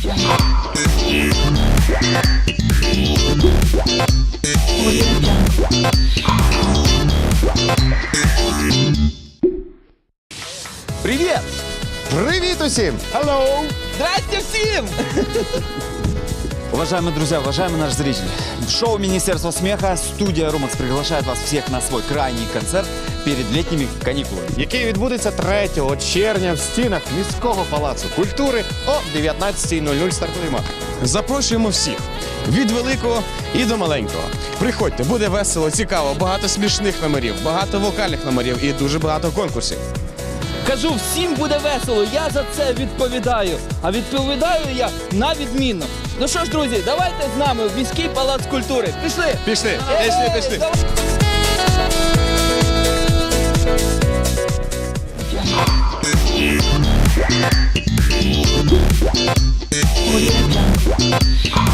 Привет! Привіт усім! Hello! Здрасте всем! Уважаемые друзья, уважаемый наш зритель, шоу Министерства смеха, студия Румакс приглашает вас всех на свой крайний концерт перед летними каникулами. Який відбудеться 3 червня в стінах міського палацу культури о 19:00 стартуємо. Запрошуємо всіх від великого і до маленького. Приходьте, буде весело, цікаво, багато смішних номерів, багато вокальних номерів і дуже багато конкурсів. Кажу, всім буде весело, я за це відповідаю. А відповідаю я на відмінно. Ну що ж, друзі, давайте з нами в міський палац культури. Пішли! Пішли. Давай! Audio Jungle.